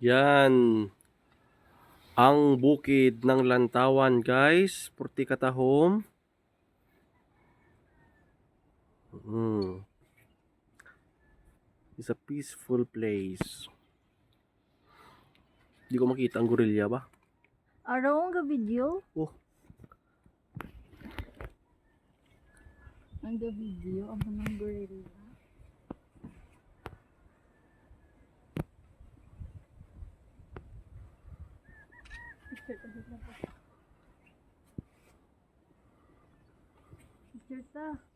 Yan. Ang bukid ng Lantawan, guys. Purti Katahom. It's a peaceful place. Hindi ko makita ang gorilla ba? Araw ang video? Oh. Ang video, ang mga gorilla. Picture ta.